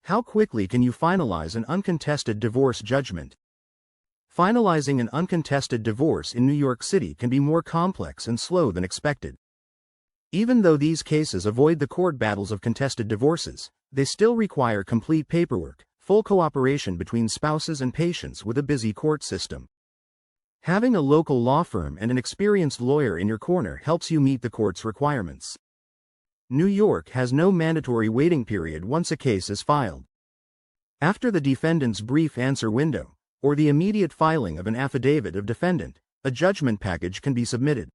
How quickly can you finalize an uncontested divorce judgment? Finalizing an uncontested divorce in New York City can be more complex and slow than expected. Even though these cases avoid the court battles of contested divorces, they still require complete paperwork, full cooperation between spouses and patience with a busy court system. Having a local law firm and an experienced lawyer in your corner helps you meet the court's requirements. New York has no mandatory waiting period once a case is filed. After the defendant's brief answer window, or the immediate filing of an affidavit of defendant, a judgment package can be submitted.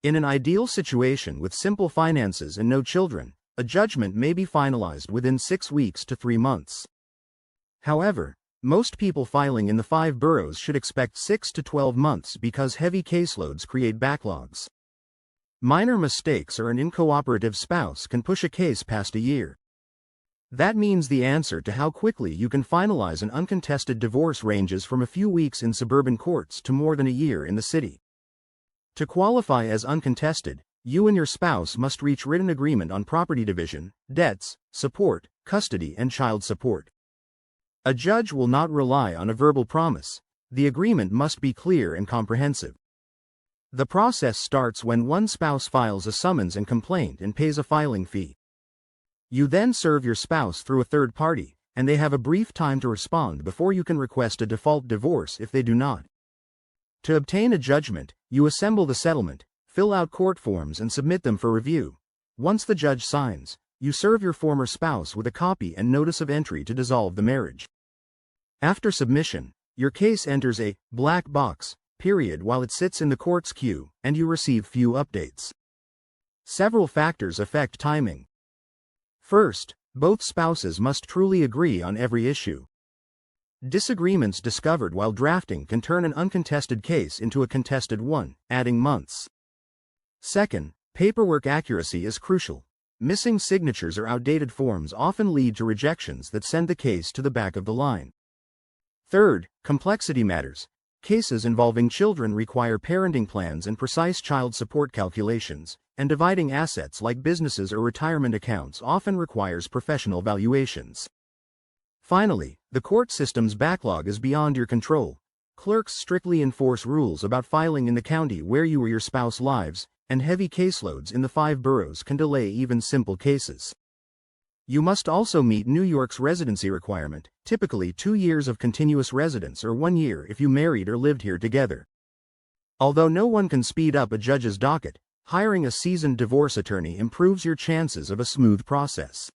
In an ideal situation with simple finances and no children, a judgment may be finalized within 6 weeks to 3 months. However, most people filing in the 5 boroughs should expect 6 to 12 months because heavy caseloads create backlogs. Minor mistakes or an uncooperative spouse can push a case past a year. That means the answer to how quickly you can finalize an uncontested divorce ranges from a few weeks in suburban courts to more than a year in the city. To qualify as uncontested, you and your spouse must reach written agreement on property division, debts, support, custody, and child support. A judge will not rely on a verbal promise. The agreement must be clear and comprehensive. The process starts when one spouse files a summons and complaint and pays a filing fee. You then serve your spouse through a third party, and they have a brief time to respond before you can request a default divorce if they do not. To obtain a judgment, you assemble the settlement, fill out court forms and submit them for review. Once the judge signs, you serve your former spouse with a copy and notice of entry to dissolve the marriage. After submission, your case enters a black box period while it sits in the court's queue, and you receive few updates. Several factors affect timing. First, both spouses must truly agree on every issue. Disagreements discovered while drafting can turn an uncontested case into a contested one, adding months. Second, paperwork accuracy is crucial. Missing signatures or outdated forms often lead to rejections that send the case to the back of the line. Third, complexity matters. Cases involving children require parenting plans and precise child support calculations, and dividing assets like businesses or retirement accounts often requires professional valuations. Finally, the court system's backlog is beyond your control. Clerks strictly enforce rules about filing in the county where you or your spouse lives, and heavy caseloads in the 5 boroughs can delay even simple cases. You must also meet New York's residency requirement, typically 2 years of continuous residence or 1 year if you married or lived here together. Although no one can speed up a judge's docket, hiring a seasoned divorce attorney improves your chances of a smooth process.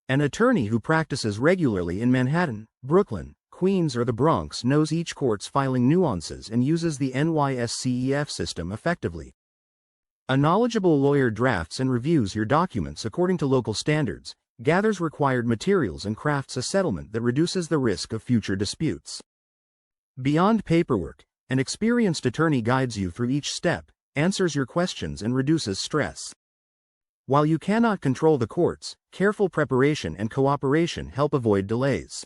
An attorney who practices regularly in Manhattan, Brooklyn, Queens, or the Bronx knows each court's filing nuances and uses the NYSCEF system effectively. A knowledgeable lawyer drafts and reviews your documents according to local standards, gathers required materials, and crafts a settlement that reduces the risk of future disputes. Beyond paperwork, an experienced attorney guides you through each step, answers your questions, and reduces stress. While you cannot control the courts, careful preparation and cooperation help avoid delays.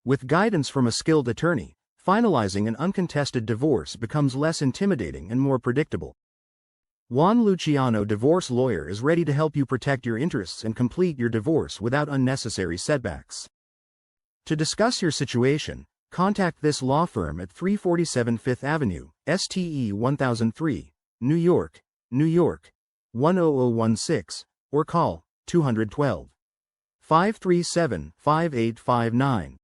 With guidance from a skilled attorney, finalizing an uncontested divorce becomes less intimidating and more predictable. Juan Luciano Divorce Lawyer is ready to help you protect your interests and complete your divorce without unnecessary setbacks. To discuss your situation, contact this law firm at 347 Fifth Avenue, STE 1003, New York, New York, 10016, or call 212-537-5859.